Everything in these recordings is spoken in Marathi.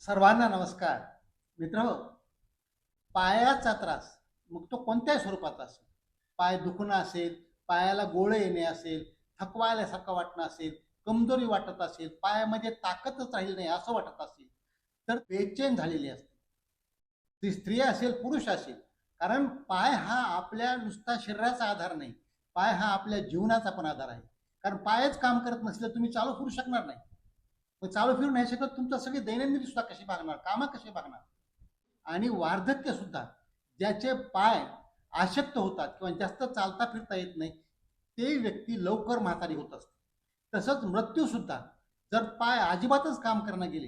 सर्वांना नमस्कार. मित्रहो, पायाचा त्रास मग तो कोणत्याही स्वरूपाचा असेल, पाय दुखणं असेल, पायाला गोळे येणे असेल, थकवायल्यासारखं वाटणं असेल, कमजोरी वाटत असेल, पायामध्ये ताकदच राहील नाही असं वाटत असेल, तर बेचैन झालेली असते. ती स्त्री असेल पुरुष असेल, कारण पाय हा आपल्या नुसता शरीराचा आधार नाही, पाय हा आपल्या जीवनाचा पण आधार आहे. कारण पायच काम करत नसलं तुम्ही चालू फिरू शकणार नाही. मग चालू फिरू नाही शकत तुमचं सगळी दैनंदिन सुद्धा कशी भागणार, कामं कशी भागणार. आणि वार्धक्य सुद्धा, ज्याचे पाय अशक्त होतात किंवा जास्त चालता फिरता येत नाही, ते व्यक्ती लवकर म्हातारी होत असते. तसंच मृत्यू सुद्धा, जर पाय अजिबातच काम करणं गेले,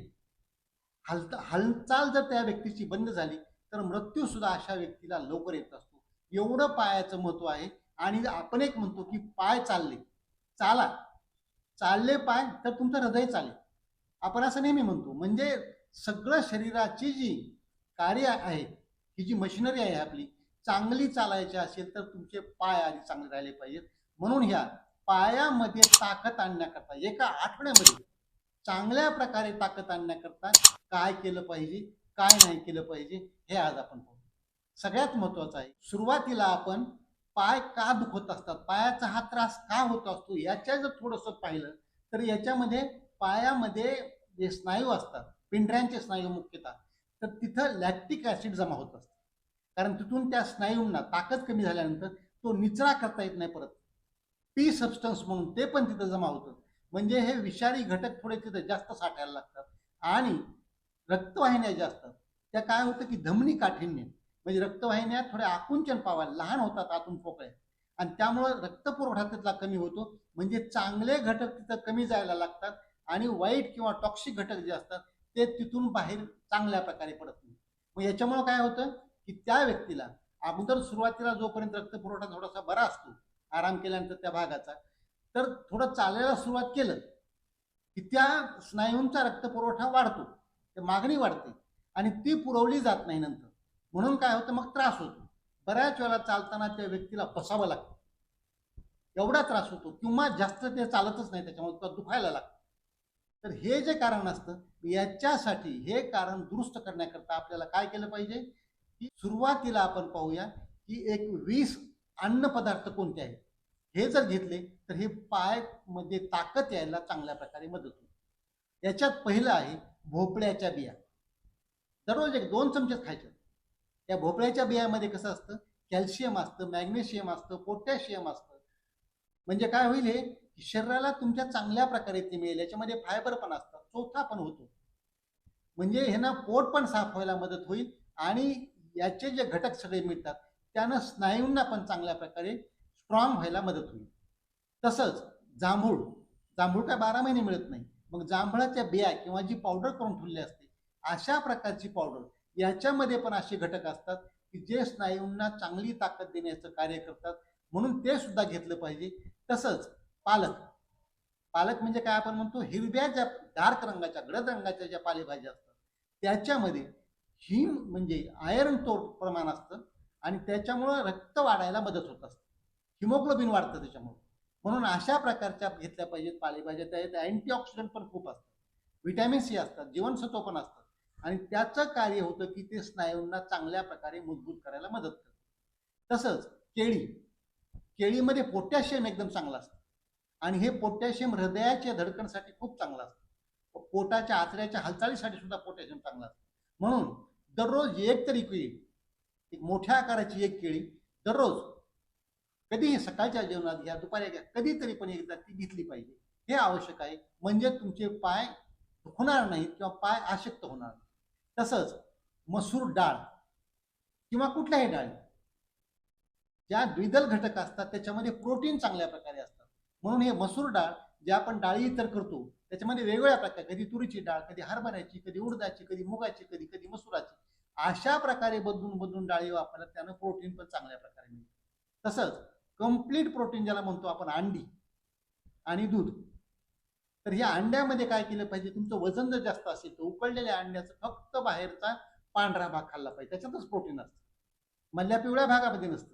हालचाल जर त्या व्यक्तीची बंद झाली, तर मृत्यू सुद्धा अशा व्यक्तीला लवकर येत असतो. एवढं पायाचं महत्व आहे. आणि आपण एक म्हणतो की पाय चालले, चाला, चालले पाय तर तुमचं हृदय चालेल, आपण असं नेहमी म्हणतो. म्हणजे सगळं शरीराची जी कार्य आहे, ही जी मशिनरी आहे आपली, चांगली चालायची असेल तर तुमचे पाय आधी चांगले राहिले पाहिजेत. म्हणून ह्या पायामध्ये ताकद आणण्याकरता, एका आठवड्यामध्ये चांगल्या प्रकारे ताकद आणण्याकरता काय केलं पाहिजे, काय नाही केलं पाहिजे, हे आज आपण पाहू. सगळ्यात महत्वाचं आहे, सुरुवातीला आपण पाय का दुखत असतात, पायाचा हा त्रास का होत असतो, याच्या जर थोडंसं पाहिलं तर याच्यामध्ये पायामध्ये जे स्नायू असतात, पिंढऱ्यांचे स्नायू मुख्यतः, तर तिथं लॅक्टिक ऍसिड जमा होत असतं. कारण तिथून त्या स्नायूंना ताकद कमी झाल्यानंतर तो निचरा करता येत नाही परत. पी सबस्टन्स म्हणून ते पण तिथं जमा होतं. म्हणजे हे विषारी घटक थोडे तिथं जास्त साठायला लागतात. आणि रक्तवाहिन्या ज्या असतात त्या काय होतं की धमनी काठिण्य, म्हणजे रक्तवाहिन्या थोड्या आकुंचन पावायला लहान होतात आतून पोकळ्या, आणि त्यामुळे रक्तपुरवठा तिथला कमी होतो. म्हणजे चांगले घटक तिथं कमी जायला लागतात आणि वाईट किंवा टॉक्सिक घटक जे असतात ते तिथून बाहेर चांगल्या प्रकारे पडत नाही. मग याच्यामुळे काय होतं की त्या व्यक्तीला अगोदर सुरुवातीला जोपर्यंत रक्तपुरवठा थोडासा बरा असतो, आराम केल्यानंतर त्या भागाचा, तर थोडं चालायला सुरुवात केलं की त्या स्नायूंचा रक्तपुरवठा वाढतो, मागणी वाढते आणि ती पुरवली जात नाही नंतर. म्हणून काय होतं, मग त्रास होतो. बऱ्याच वेळा चालताना त्या व्यक्तीला बसावं लागतं, एवढा त्रास होतो, किंवा जास्त ते चालतच नाही, त्याच्यामुळे दुखायला लागतं. तर हे जे कारण असतं, याच्यासाठी हे कारण दुरुस्त करण्याकरता आपल्याला काय केलं पाहिजे की सुरुवातीला आपण पाहूया की एक 20 अन्न पदार्थ कोणते आहेत, हे जर घेतले तर हे पाय मध्ये ताकद यायला चांगल्या प्रकारे मदत होते. याच्यात पहिलं आहे भोपळ्याच्या बिया. दररोज एक 2 चमचे खायचे. या भोपळ्याच्या बियामध्ये कसं असतं, कॅल्शियम असतं, मॅग्नेशियम असतं, पोटॅशियम असतं. म्हणजे काय होईल, हे शरीराला तुमच्या चांगल्या प्रकारे ते मिळेल. याच्यामध्ये फायबर पण असतात, चोथा पण होतो. म्हणजे हे ना पोट पण साफ व्हायला मदत होईल आणि याचे जे घटक सगळे मिळतात त्यानं स्नायूंना पण चांगल्या प्रकारे स्ट्रॉंग व्हायला मदत होईल. तसंच जांभूळ, जांभूळ काय 12 महिने मिळत नाही. मग जांभळाच्या बिया किंवा जी पावडर करून ठेवली असते, अशा प्रकारची पावडर, याच्यामध्ये पण असे घटक असतात की जे स्नायूंना चांगली ताकद देण्याचं कार्य करतात. म्हणून ते सुद्धा घेतलं पाहिजे. तसंच पालक, पालक म्हणजे काय आपण म्हणतो, हिरव्या ज्या डार्क रंगाच्या, गडद रंगाच्या ज्या पालेभाज्या असतात त्याच्यामध्ये हिम म्हणजे आयर्न तो प्रमाण असतं आणि त्याच्यामुळं रक्त वाढायला मदत होत असते, हिमोग्लोबिन वाढतं त्याच्यामुळे. म्हणून अशा प्रकारच्या घेतल्या पाहिजेत पालेभाज्या. त्यात अँटीऑक्सिडंट पण खूप असतात, व्हिटॅमिन सी असतात, जीवनसत्व पण असतात, आणि त्याचं कार्य होतं की ते स्नायूंना चांगल्या प्रकारे मजबूत करायला मदत करतं. तसंच केळी, केळीमध्ये पोटॅशियम एकदम चांगलं असतं आणि हे पोटॅशियम हृदयाच्या धडकणसाठी खूप चांगलं असतं. पोटाच्या आतड्याच्या हालचालीसाठी सुद्धा पोटॅशियम चांगलं असतं. म्हणून दररोज एक तरी केळी, एक मोठ्या आकाराची एक केळी दररोज, कधीही सकाळच्या जेवणात घ्या, दुपारी घ्या, कधीतरी पण एकदा ती घेतली पाहिजे. हे आवश्यक आहे. म्हणजे तुमचे पाय दुखणार नाहीत किंवा पाय अशक्त होणार नाही. तसंच मसूर डाळ किंवा कुठल्याही डाळी, ज्या द्विदल घटक असतात त्याच्यामध्ये प्रोटीन चांगल्या प्रकारे असतात. म्हणून हे मसूर डाळ, जे आपण डाळी इतर करतो त्याच्यामध्ये वेगवेगळ्या प्रकारे, कधी तुरीची डाळ, कधी हरभऱ्याची, कधी उडदाची, कधी मुगाची, कधी कधी मसुराची, अशा प्रकारे बदलून बदलून डाळी वापरल्या, त्यानं प्रोटीन पण चांगल्या प्रकारे मिळतं. तसंच कंप्लीट प्रोटीन ज्याला म्हणतो आपण, अंडी आणि दूध. तर ह्या अंड्यामध्ये काय केलं पाहिजे, तुमचं वजन जर जास्त असेल तर उकळलेल्या अंड्याचं फक्त बाहेरचा पांढरा भाग खाल्ला पाहिजे, त्याच्यातच प्रोटीन असतं, मधल्या पिवळ्या भागामध्ये नसतं.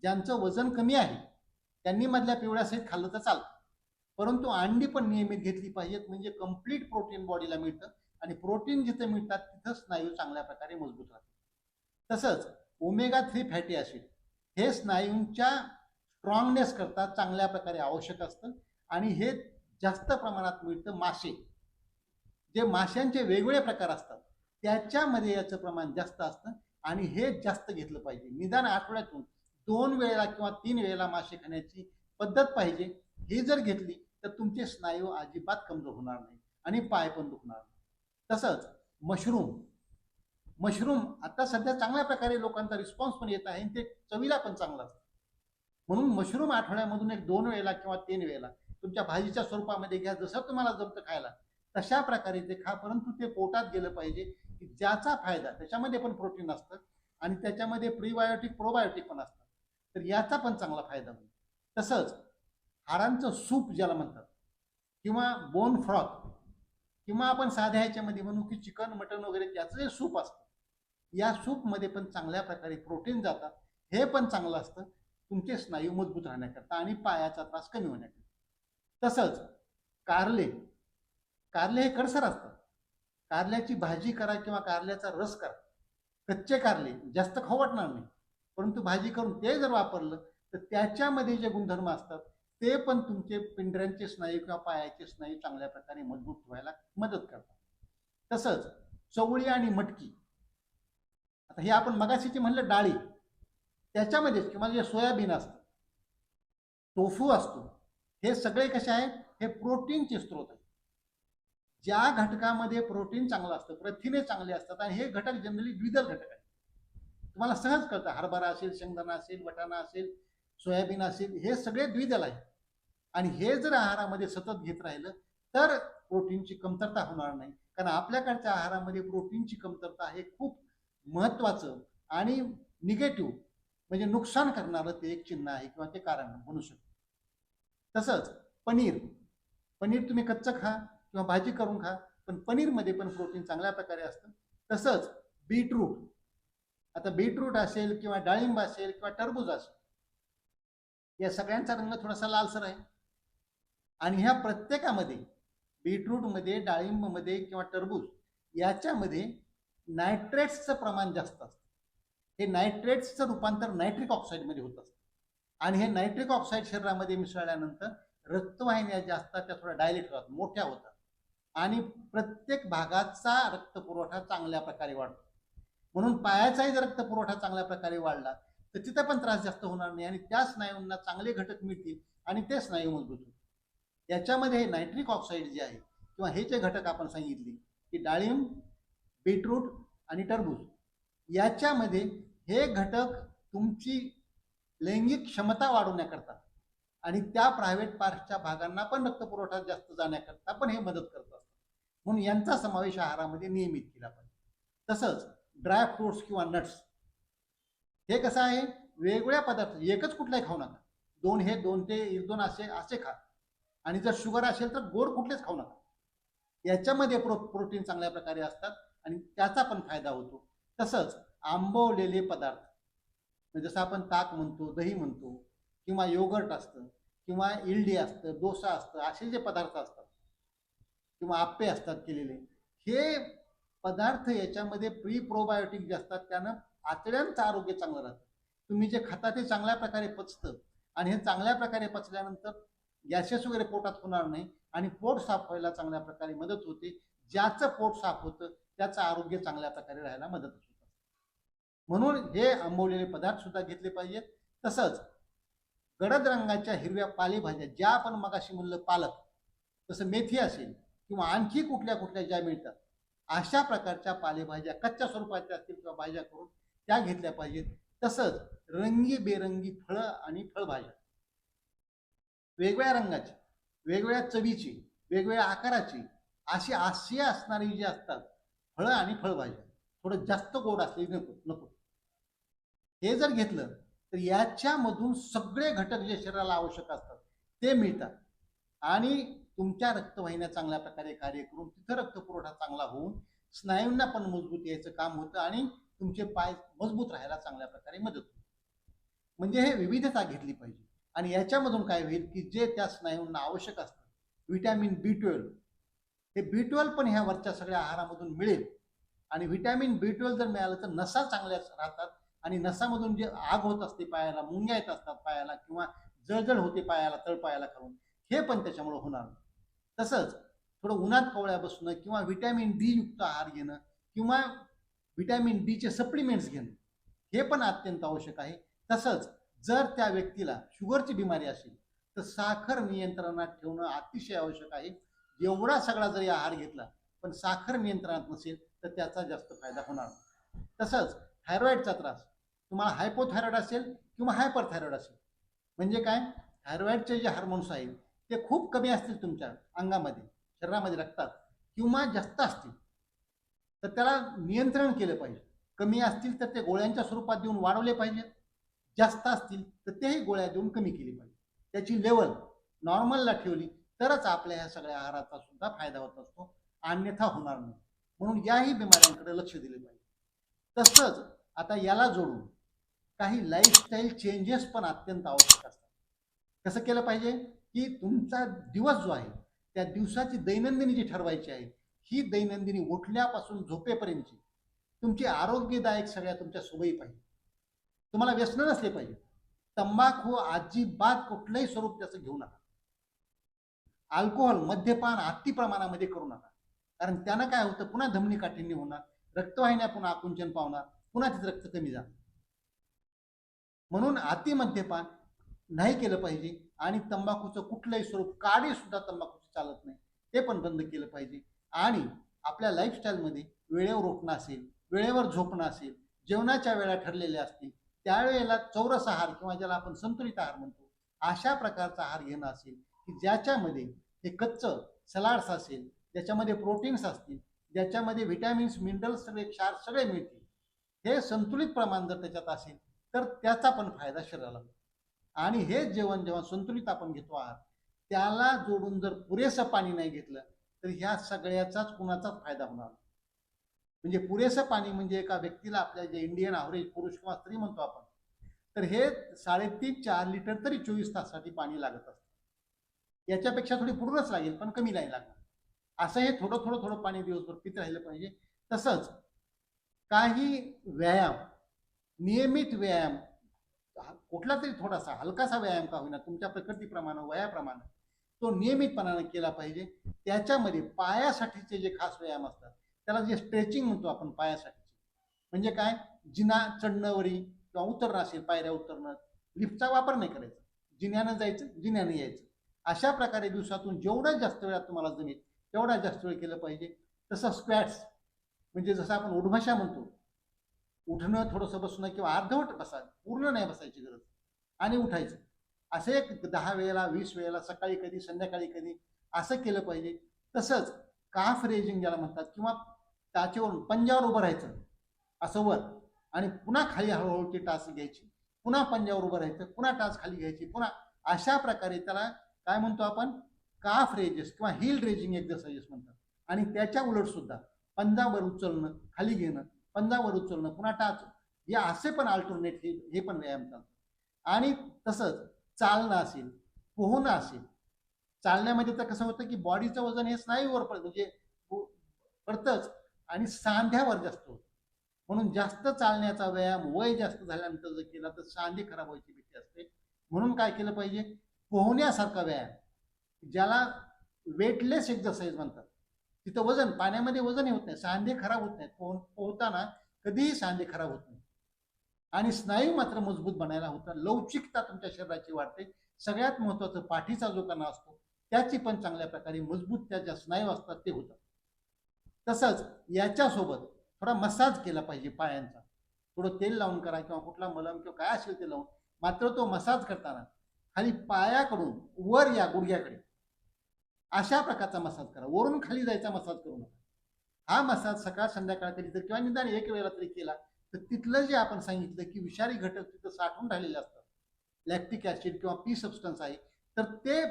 ज्यांचं वजन कमी आहे त्यांनी मधल्या पिवळ्या सहित खाल्लं तर चालतं, परंतु अंडी पण नियमित घेतली पाहिजेत, म्हणजे कंप्लीट प्रोटीन बॉडीला मिळतं आणि प्रोटीन जिथे मिळतात तिथं स्नायू चांगल्या प्रकारे मजबूत राहतात. तसंच ओमेगा 3 फॅटी ॲसिड हे स्नायूंच्या स्ट्रॉंगनेस करता चांगल्या प्रकारे आवश्यक असतं आणि हे जास्त प्रमाणात मिळतं मासे, जे माशांचे वेगवेगळे प्रकार असतात त्याच्यामध्ये याचं प्रमाण जास्त असतं आणि हे जास्त घेतलं पाहिजे. निदान आठवड्यातून 2 वेळेला किंवा 3 वेळेला मासे खाण्याची पद्धत पाहिजे. ही जर घेतली तर तुमचे स्नायू अजिबात कमजोर होणार नाही आणि पाय पण दुखणार नाही. तसंच मशरूम आता सध्या चांगल्या प्रकारे लोकांचा रिस्पॉन्स पण येत आहे आणि ते चवीला पण चांगलं असतं. म्हणून मशरूम आठवड्यामधून 1-2 वेळेला किंवा 3 वेळेला तुमच्या भाजीच्या स्वरूपामध्ये घ्या, जसं तुम्हाला जमतं खायला तशा प्रकारे ते खा, परंतु ते पोटात गेलं पाहिजे की ज्याचा फायदा, त्याच्यामध्ये पण प्रोटीन असतं आणि त्याच्यामध्ये प्रीबायोटिक प्रोबायोटिक पण असतात, तर याचा पण चांगला फायदा होईल. तसंच हाडांचं सूप ज्याला म्हणतात किंवा बोन फ्रॉथ किंवा आपण साध्या ह्याच्यामध्ये म्हणू की चिकन मटन वगैरे त्याचं जे सूप असतं, या सूपमध्ये पण चांगल्या प्रकारे प्रोटीन जातात, हे पण चांगलं असतं तुमचे स्नायू मजबूत राहण्याकरता आणि पायाचा त्रास कमी होण्याकरता. तसंच कारले कारले हे कडसर असतात. कारल्याची भाजी करा किंवा कारल्याचा रस करा, कच्चे कारले जास्त खाऊ वाटणार नाही, परंतु भाजी करून ते जर वापरलं तर त्याच्यामध्ये जे गुणधर्म असतात ते पण तुमचे पिंढऱ्यांचे स्नायू किंवा पायाचे स्नायू चांगल्या प्रकारे मजबूत व्हायला मदत करतात. तसंच चवळी आणि मटकी, आता हे आपण मगाशीचे म्हणलं डाळी, त्याच्यामध्येच किंवा जे सोयाबीन असतं, टोफू असतो, हे सगळे कसे आहेत, हे प्रोटीनचे स्रोत आहेत. ज्या घटकामध्ये प्रोटीन चांगलं असतं, प्रथिने चांगले असतात आणि हे घटक जनरली द्विदल घटक आहेत. तुम्हाला सहज कळतं, हरभरा असेल, शेंगदाणा असेल, वाटाणा असेल, सोयाबीन असेल, हे सगळे द्विदल आहेत आणि हे जर आहारामध्ये सतत घेत राहिलं तर प्रोटीनची कमतरता होणार नाही. कारण आपल्याकडच्या आहारामध्ये प्रोटीनची कमतरता हे खूप महत्वाचं आणि निगेटिव्ह म्हणजे नुकसान करणारं ते एक चिन्ह आहे किंवा ते कारण म्हणू शकतो. तसंच पनीर तुम्ही कच्चं खा किंवा भाजी करून खा, पण पनीरमध्ये पण प्रोटीन चांगल्या प्रकारे असतं. तसंच बीटरूट, आता बीटरूट असेल किंवा डाळिंब असेल किंवा टरबूज असेल, या सगळ्यांचा रंग थोडासा लालसर आहे आणि ह्या प्रत्येकामध्ये, बीटरूटमध्ये, डाळिंबमध्ये किंवा टरबूज याच्यामध्ये नायट्रेट्सचं प्रमाण जास्त असतं. हे नायट्रेट्सचं रूपांतर नायट्रिक ऑक्साईडमध्ये होत असतं आणि हे नायट्रिक ऑक्साईड शरीरामध्ये मिसळल्यानंतर रक्तवाहिन्या ज्या असतात त्या थोड्या डायलेट होतात, मोठ्या होतात आणि प्रत्येक भागाचा रक्तपुरवठा चांगल्या प्रकारे वाढतो. म्हणून पायाचाही जर रक्तपुरवठा चांगल्या प्रकारे वाढला तर तिथं पण त्रास जास्त होणार नाही आणि त्या स्नायूंना चांगले घटक मिळतील आणि ते स्नायू मजबूत होतील. याच्यामध्ये हे नायट्रिक ऑक्साईड जे आहे किंवा हे जे घटक आपण सांगितले की डाळिंब, बीटरूट आणि टरबूज, याच्यामध्ये हे घटक तुमची लैंगिक क्षमता वाढवण्याकरता आणि त्या प्रायव्हेट पार्टच्या भागांना पण रक्तपुरवठा जास्त जाण्याकरता पण हे मदत करत असतात. म्हणून यांचा समावेश आहारामध्ये नियमित केला पाहिजे. तसंच ड्राय फ्रुट्स किंवा नट्स, हे कसं आहे, वेगवेगळ्या पदार्थ एकच कुठलाही खाऊ नका, 2 हे 2 ते 1-2 असे खा आणि जर शुगर असेल तर गोड कुठलेच खाऊ नका. याच्यामध्ये प्रोटीन चांगल्या प्रकारे असतात आणि त्याचा पण फायदा होतो. तसंच आंबवलेले पदार्थ, जसं आपण ताक म्हणतो, दही म्हणतो किंवा योगर्ट असतं किंवा इडली असतं, डोसा असतं, असे जे पदार्थ असतात किंवा आप्पे असतात केलेले, हे पदार्थ याच्यामध्ये प्री प्रोबायोटिक जे असतात त्यानं आतड्यांचं आरोग्य चांगलं राहतं. तुम्ही जे खाता ते चांगल्या प्रकारे पचतं आणि हे चांगल्या प्रकारे पचल्यानंतर गॅसेस वगैरे पोटात होणार नाही आणि पोट साफ व्हायला चांगल्या प्रकारे मदत होते. ज्याचं पोट साफ होतं त्याचं आरोग्य चांगल्या प्रकारे राहायला मदत होते. म्हणून हे आंबवलेले पदार्थ सुद्धा घेतले पाहिजेत. तसंच गडद रंगाच्या हिरव्या पालेभाज्या, ज्या आपण मगाशी म्हणलं पालक, तसं मेथी असेल किंवा आणखी कुठल्या ज्या मिळतात, अशा प्रकारच्या पालेभाज्या कच्च्या स्वरूपाच्या असतील किंवा भाज्या करून त्या घेतल्या पाहिजेत. तसंच रंगीबेरंगी फळं आणि फळभाज्या, वेगवेगळ्या रंगाची, वेगवेगळ्या चवीची, वेगवेगळ्या आकाराची, अशी असणारी जी असतात फळं आणि फळभाज्या, थोडं जास्त गोड असले नको. हे जर घेतलं तर याच्यामधून सगळे घटक जे शरीराला आवश्यक असतात ते मिळतात आणि तुमच्या रक्तवाहिन्या चांगल्या प्रकारे कार्य करून तिथं रक्तपुरवठा चांगला होऊन स्नायूंना पण मजबूत यायचं काम होतं आणि तुमचे पाय मजबूत राहायला चांगल्या प्रकारे मदत होते. म्हणजे हे विविधता घेतली पाहिजे. आणि याच्यामधून काय होईल की जे त्या स्नायूंना आवश्यक असतं व्हिटॅमिन B12, हे B12 पण ह्या वरच्या सगळ्या आहारामधून मिळेल. आणि व्हिटॅमिन B12 जर मिळालं तर नसा चांगल्या राहतात आणि नसामधून जे आग होत असते पायाला, मुंग्या येत असतात पायाला किंवा जळजळ होते पायाला, तळपायाला खालून, हे पण त्याच्यामुळे होणार नाही. तसंच थोडं उन्हात कवळ्या बसणं किंवा व्हिटॅमिन D युक्त आहार घेणं किंवा व्हिटॅमिन Dचे सप्लिमेंट्स घेणं हे पण अत्यंत आवश्यक आहे. तसंच जर त्या व्यक्तीला शुगरची बिमारी असेल तर साखर नियंत्रणात ठेवणं अतिशय आवश्यक आहे. एवढा सगळा जरी आहार घेतला पण साखर नियंत्रणात नसेल तर त्याचा जास्त फायदा होणार नाही. तसंच थायरॉइडचा त्रास तुम्हाला हायपोथायरॉइड असेल किंवा हायपरथायरॉइड असेल, म्हणजे काय, थायरॉइडचे जे हार्मोन्स आहेत ते खूप कमी असतील तुमच्या अंगामध्ये, शरीरामध्ये, रक्तात किंवा जास्त असतील तर त्याला नियंत्रण केलं पाहिजे. कमी असतील तर ते गोळ्यांच्या स्वरूपात देऊन वाढवले पाहिजेत, जास्त असतील तर तेही गोळ्या देऊन कमी केली पाहिजे. त्याची लेवल नॉर्मलला ठेवली तरच आपल्या ह्या सगळ्या आहाराचा सुद्धा फायदा होत असतो, अन्यथा होणार नाही. म्हणून याही बिमाऱ्यांकडे लक्ष दिले पाहिजे. तसंच आता याला जोडून काही लाईफस्टाईल चेंजेस पण अत्यंत आवश्यक असतात. कसं केलं पाहिजे की तुमचा दिवस जो आहे त्या दिवसाची दैनंदिनी जी ठरवायची आहे, ही दैनंदिनी उठल्यापासून झोपेपर्यंतची तुमची आरोग्यदायक सगळ्या तुमच्या सवयी पाहिजे. तुम्हाला व्यसन नसले पाहिजे. तंबाखू अजिबात कुठलंही स्वरूप त्याचं घेऊ नका. अल्कोहोल, मद्यपान अति प्रमाणामध्ये करू नका, कारण त्यानं काय होतं, पुन्हा धमनी काठिण्य होणार, रक्तवाहिन्या पुन्हा आकुंचन पावणार, पुन्हा तिचं रक्त कमी जाणार. म्हणून अति मद्यपान नाही केलं पाहिजे आणि तंबाखूचं कुठलंही स्वरूप, काडी सुद्धा तंबाखूचं चालत नाही, ते पण बंद केलं पाहिजे. आणि आपल्या लाईफस्टाईलमध्ये वेळेवर उठणं असेल, वेळेवर झोपणं असेल, जेवणाच्या वेळा ठरलेल्या असतील, त्यावेळेला चौरस आहार किंवा ज्याला आपण संतुलित आहार म्हणतो अशा प्रकारचा आहार घेणं असेल की ज्याच्यामध्ये हे कच्चं सलाड्स असेल, ज्याच्यामध्ये प्रोटीन्स असतील, ज्याच्यामध्ये व्हिटॅमिन्स, मिनरल्स, सगळे क्षार सगळे मिळतील, हे संतुलित प्रमाण जर त्याच्यात असेल तर त्याचा पण फायदा शरीराला होतो. आणि हे जेवण जेव्हा संतुलित आपण घेतो आहार, त्याला जोडून जर पुरेसं पाणी नाही घेतलं तर ह्या सगळ्याचाच कुणाचाच फायदा होणार. म्हणजे पुरेसं पाणी म्हणजे एका व्यक्तीला, आपल्या जे इंडियन ॲव्हरेज पुरुष किंवा स्त्री म्हणतो आपण, तर हे 3.5-4 लिटर तरी 24 तासासाठी पाणी लागत असतं. याच्यापेक्षा थोडी पूर्णच लागेल पण कमी नाही लागणार. असं हे थोडं थोडं थोडं पाणी दिवसभर पित राहिलं पाहिजे. तसंच काही व्यायाम, नियमित व्यायाम, कुठला तरी थोडासा हलकासा व्यायाम का होईना तुमच्या प्रकृतीप्रमाणे, वयाप्रमाणे तो नियमितपणाने केला पाहिजे. त्याच्यामध्ये पायासाठीचे जे खास व्यायाम असतात त्याला जे स्ट्रेचिंग म्हणतो आपण पायासाठी, म्हणजे काय, जिना चढणं वरी किंवा उतरणं असेल, पायऱ्या उतरणं, लिफ्टचा वापर नाही करायचा, जिन्यानं जायचं, जिन्यानं यायचं. अशा प्रकारे दिवसातून जेवढा जास्त वेळात तुम्हाला जमेल तेवढा जास्त वेळ केलं पाहिजे. तसं स्क्वॅट्स म्हणजे जसं आपण उठभाषा म्हणतो, उठणं, थोडंसं बसणं किंवा अर्धवट बसा, पूर्ण नाही बसायची गरज, आणि उठायचं. असे एक 10 वेळेला, 20 वेळेला, सकाळी कधी, संध्याकाळी कधी, असं केलं पाहिजे. तसंच काफ रेजिंग ज्याला म्हणतात, किंवा टाचेवरून पंजावर उभं राहायचं असं वर, आणि पुन्हा खाली हळूहळू ती टाच घ्यायची, पुन्हा पंजावर उभं राहायचं, पुन्हा टाच खाली घ्यायची, पुन्हा, अशा प्रकारे त्याला काय म्हणतो आपण, काफ रेजेस किंवा हिल रेजिंग एक्सरसाइजेस म्हणतात. आणि त्याच्या उलट सुद्धा पंजावर उचलणं, खाली घेणं, पंजावर उचलणं, पुन्हा टाच, या असे पण अल्टरनेट हे पण व्यायाम चालतात. आणि तसंच चालणं असेल, पोहणं असेल. चालण्यामध्ये तर कसं होतं की बॉडीचं वजन हे स्नायूवर पडतं, म्हणजे पडतंच, आणि सांध्यावर जास्त होतं. म्हणून जास्त चालण्याचा व्यायाम वय जास्त झाल्यानंतर जर केला तर सांधे खराब व्हायची भीती असते. म्हणून काय केलं पाहिजे, पोहण्यासारखा व्यायाम, ज्याला वेटलेस एक्सरसाइज म्हणतात, तिथं वजन, पाण्यामध्ये वजन होत नाही, सांधे खराब होत नाहीत, पोहताना कधीही सांधे खराब होत नाही, आणि स्नायू मात्र मजबूत बनायला होतात, लवचिकता तुमच्या शरीराची वाढते. सगळ्यात महत्वाचं पाठीचा जो कणा असतो त्याची पण चांगल्या प्रकारे मजबूत, त्या ज्या स्नायू असतात ते होतात. तसंच याच्यासोबत थोडा मसाज केला पाहिजे पायांचा, थोडं तेल लावून करा किंवा कुठला मलम किंवा काय असेल ते लावून. मात्र तो मसाज करताना खाली पायाकडून वर या गुडघ्याकडे अशा प्रकारचा मसाज करा, वरून खाली जायचा मसाज करू नका. हा मसाज सकाळ संध्याकाळ कधी तर किंवा निदान एक वेळेला तरी केला तर तिथलं जे आपण सांगितलं की विषारी घटक तिथं साठून राहिलेले असतात, लॅक्टिक ऍसिड किंवा पी सबस्टन्स आहे, तर ते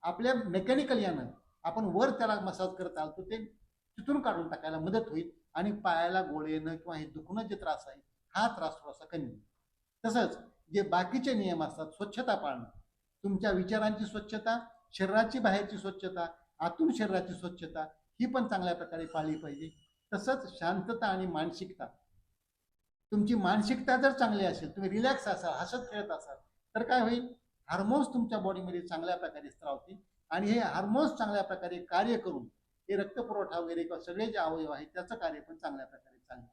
आपल्या मेकॅनिकल यानं आपण वर त्याला मसाज करत आलो ते तिथून काढून टाकायला मदत होईल, आणि पायाला गोळे येणं किंवा हे दुखणं जे त्रास आहे हा त्रास थोडासा कमी होईल. तसंच जे बाकीचे नियम असतात, स्वच्छता पाळणं, तुमच्या विचारांची स्वच्छता, शरीराची बाहेरची स्वच्छता, आतून शरीराची स्वच्छता ही पण चांगल्या प्रकारे पाळली पाहिजे. तसंच शांतता आणि मानसिकता, तुमची मानसिकता जर चांगली असेल, तुम्ही रिलॅक्स असाल, हसत खेळत असाल, तर काय होईल, हार्मोन्स तुमच्या बॉडीमध्ये चांगल्या प्रकारे स्त्रावतील आणि हे हार्मोन्स चांगल्या प्रकारे कार्य करून हे रक्तपुरवठा वगैरे किंवा सगळे जे अवयव आहेत त्याचं कार्य पण चांगल्या प्रकारे चालेल.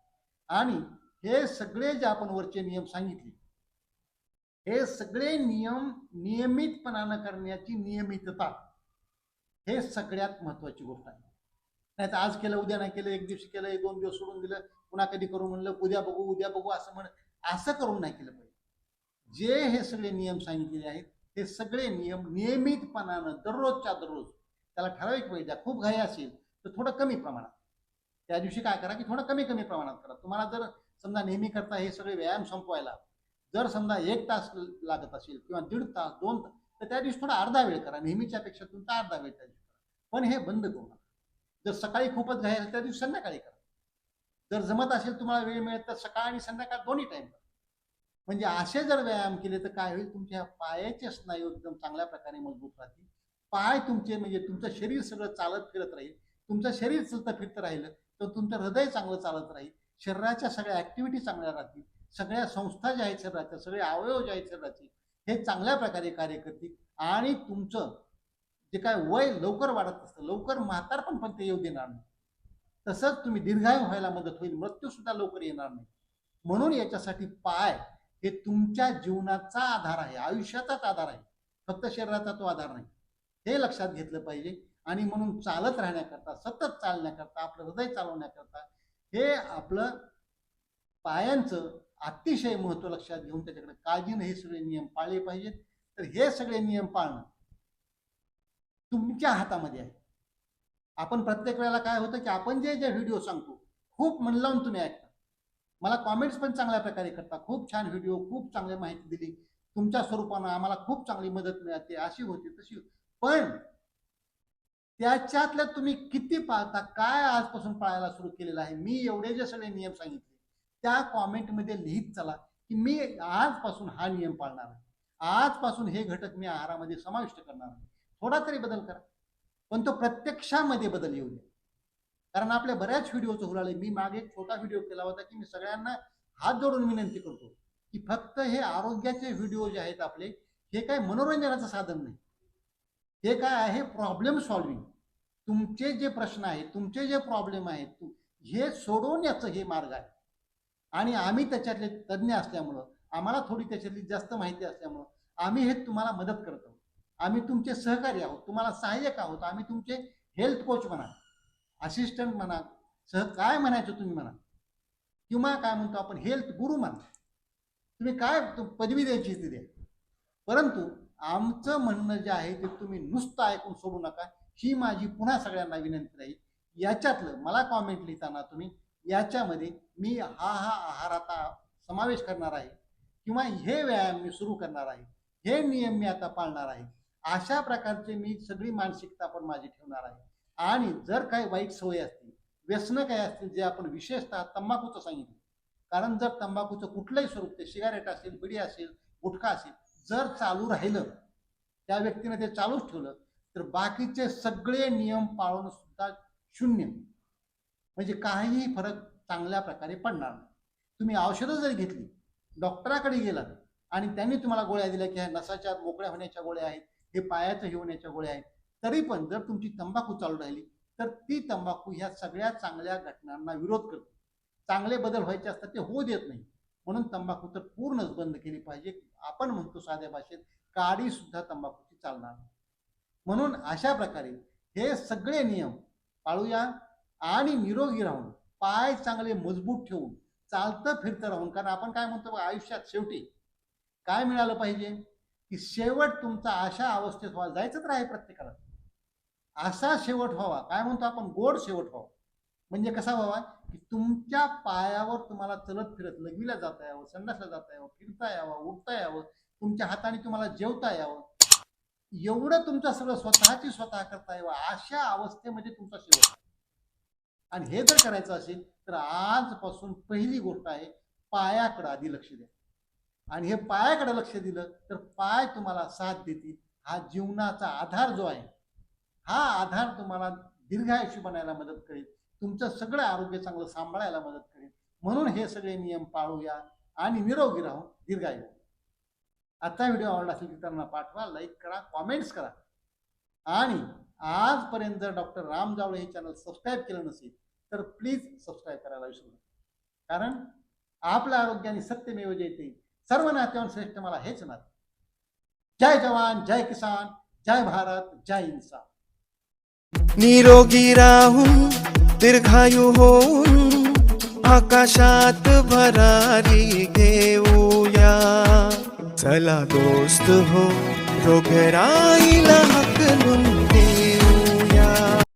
आणि हे सगळे जे आपण वरचे नियम सांगितले, हे सगळे नियम नियमितपणानं करण्याची नियमितता हे सगळ्यात महत्वाची गोष्ट आहे. नाही तर आज केलं उद्या नाही केलं, एक दिवशी केलं, 2 दिवस सोडून दिलं, पुन्हा कधी करू म्हणलं, उद्या बघू असं करून नाही केलं पाहिजे. जे हे सगळे नियम सांगितलेले आहेत हे सगळे नियम नियमितपणानं दररोजच्या दररोज त्याला ठराविक वेळ द्या. खूप घाई असेल तर थोडं कमी प्रमाणात, त्या दिवशी काय करा की थोडं कमी प्रमाणात करा. तुम्हाला जर समजा नेहमी करता हे सगळे व्यायाम संपवायला जर समजा 1 तास लागत असेल किंवा 1.5 तास 2 तास, तर त्या दिवशी थोडा अर्धा वेळ करा. नेहमीच्या पेक्षा तुमचा अर्धा वेळ त्या दिवशी करा, पण हे बंद करू नका. जर सकाळी खूपच घाई असेल त्या दिवशी संध्याकाळी करा. जर जमत असेल तुम्हाला वेळ मिळेल तर सकाळ आणि संध्याकाळ दोन्ही टाइम करा. म्हणजे असे जर व्यायाम केले तर काय होईल, तुमच्या पायाचे स्नायू एकदम चांगल्या प्रकारे मजबूत राहतील. पाय तुमचे म्हणजे तुमचं शरीर सगळं चालत फिरत राहील. तुमचं शरीर चलतं फिरतं राहिलं तर तुमचं हृदय चांगलं चालत राहील. शरीराच्या सगळ्या ऍक्टिव्हिटी चांगल्या राहतील. सगळ्या संस्था ज्या आहेत शरीराच्या, सगळे अवयव जे आहेत शरीराचे हे चांगल्या प्रकारे कार्य करतील आणि तुमचं जे काय वय लवकर वाढत असतं, लवकर म्हातारपण पण ते येऊ देणार नाही. तसंच तुम्ही दीर्घायू व्हायला मदत होईल, मृत्यू सुद्धा लवकर येणार नाही. म्हणून याच्यासाठी पाय हे तुमच्या जीवनाचा आधार आहे, आयुष्याचाच आधार आहे, फक्त शरीराचा तो आधार नाही. हे लक्षात घेतलं पाहिजे. आणि म्हणून चालत राहण्याकरता, सतत चालण्याकरता, आपलं हृदय चालवण्याकरता हे आपलं पायांचं अतिशय महत्व लक्षात घेऊन त्याच्याकडे काळजीने हे सगळे नियम पाळले पाहिजेत. तर हे सगळे नियम पाळणं तुमच्या हातामध्ये आहे. आपण प्रत्येक वेळेला काय होतं की आपण जे जे व्हिडिओ सांगतो खूप मन लावून तुम्ही ऐकता, मला कॉमेंट्स पण चांगल्या प्रकारे करता, खूप छान व्हिडिओ, खूप चांगली माहिती दिली, तुमच्या स्वरूपानं आम्हाला खूप चांगली मदत मिळते, अशी होती तशी. पण त्याच्यातल्या तुम्ही किती पाळता, काय आजपासून पाळायला सुरू केलेलं आहे, मी एवढे जे सगळे नियम सांगितले त्या कॉमेंटमध्ये लिहित चला की मी आजपासून हा नियम पाळणार आहे, आजपासून हे घटक मी आहारामध्ये समाविष्ट करणार आहे. थोडा तरी बदल करा, पण तो प्रत्यक्षामध्ये बदल येऊ द्या. कारण आपल्या बऱ्याच व्हिडिओचं हुराळे, मी मागे एक छोटा व्हिडिओ केला होता की मी सगळ्यांना हात जोडून विनंती करतो की फक्त हे आरोग्याचे व्हिडिओ जे आहेत आपले, हे काय मनोरंजनाचं साधन नाही, हे काय आहे प्रॉब्लेम सॉल्विंग. तुमचे जे प्रश्न आहेत, तुमचे जे प्रॉब्लेम आहेत हे सोडवण्याचं हे मार्ग आहे. आणि आम्ही त्याच्यातले तज्ज्ञ असल्यामुळं, आम्हाला थोडी त्याच्यातली जास्त माहिती असल्यामुळं आम्ही हे तुम्हाला मदत करतो. आम्ही तुमचे सहकारी आहोत, तुम्हाला सहाय्यक आहोत. आम्ही तुमचे हेल्थ कोच म्हणा, असिस्टंट म्हणा, काय म्हणायचं तुम्ही म्हणा, किंवा काय म्हणतो आपण हेल्थ गुरु म्हणा, तुम्ही काय पदवी द्यायची ती द्या. परंतु आमचं म्हणणं जे आहे ते तुम्ही नुसतं ऐकून सोडू नका, ही माझी पुन्हा सगळ्यांना विनंती राहील. याच्यातलं मला कॉमेंट लिहिताना तुम्ही याच्यामध्ये मी हा आहार आता समावेश करणार आहे, किंवा हे व्यायाम मी सुरू करणार आहे, हे नियम मी आता पाळणार आहे, अशा प्रकारचे मी सगळी मानसिकता पण माझी ठेवणार आहे. आणि जर काही वाईट सवय असतील, व्यसनं काही असतील, जे आपण विशेषतः तंबाखूचं सांगितलं, कारण जर तंबाखूचं कुठलंही स्वरूप, ते सिगारेट असेल, बिडी असेल, गुटखा असेल, जर चालू राहिलं, त्या व्यक्तीने ते चालूच ठेवलं, तर बाकीचे सगळे नियम पाळून सुद्धा शून्य, म्हणजे काहीही फरक चांगल्या प्रकारे पडणार नाही. तुम्ही औषधं जर घेतली, डॉक्टराकडे गेलात आणि त्यांनी तुम्हाला गोळ्या दिल्या की ह्या नसाच्या मोकळ्या होण्याच्या गोळ्या आहेत, हे पायाचं हे होण्याच्या गोळ्या आहेत, तरी पण जर तुमची तंबाखू चालू राहिली तर ती तंबाखू ह्या सगळ्या चांगल्या घटनांना विरोध करते. चांगले बदल व्हायचे असतात ते होऊ देत नाही. म्हणून तंबाखू तर पूर्णच बंद केली पाहिजे. आपण म्हणतो साध्या भाषेत, काडी सुद्धा तंबाखूची चालणार. म्हणून अशा प्रकारे हे सगळे नियम पाळूया आणि निरोगी राहून, पाय चांगले मजबूत ठेवून, चालतं फिरतं राहून. कारण आपण काय म्हणतो आयुष्यात शेवटी काय मिळालं पाहिजे, की शेवट तुमचा अशा अवस्थेत व्हावा, जायचंच राहील प्रत्येकाला, असा शेवट व्हावा. काय म्हणतो आपण, गोड शेवट व्हावा. म्हणजे कसा व्हावा, की तुमच्या पायावर तुम्हाला चलत फिरत लघवीला जाता यावं, संडासला जाता यावं, फिरता यावं, उठता यावं, तुमच्या हाताने तुम्हाला जेवता यावं, एवढं तुमचं सगळं स्वतःची स्वतः करता यावं, अशा अवस्थेमध्ये तुमचा शेवट. आणि हे जर करायचं असेल तर आजपासून पहिली गोष्ट आहे, पायाकडे आधी लक्ष द्या. आणि हे पायाकडे लक्ष दिलं तर पाय तुम्हाला साथ देतील. हा जीवनाचा आधार जो आहे, हा आधार तुम्हाला दीर्घायुष्य बनायला मदत करेल, तुमचं सगळं आरोग्य चांगलं सांभाळायला मदत करेल. म्हणून हे सगळे नियम पाळूया आणि निरोगी राहू, दीर्घायू. आजचा व्हिडिओ आवडला असेल इतरांना पाठवा, लाईक करा, कॉमेंट्स करा. आणि आजपर्यंत जर डॉक्टर राम जावळे हे चॅनल सबस्क्राईब केलं नसेल तर प्लीज सबस्क्राईब करायला विसरू नका. कारण आपल्या आरोग्याने सत्यमेव जयते. सर्व नात्यावर श्रेष्ठ मला हेच नाते. जय जवान, जय किसान, जय भारत, जय इन्सान. निरोगी राहून दीर्घायू होऊन आकाशात भरारी घेऊया. चला दोस्त हो, रोगराईला हाकलून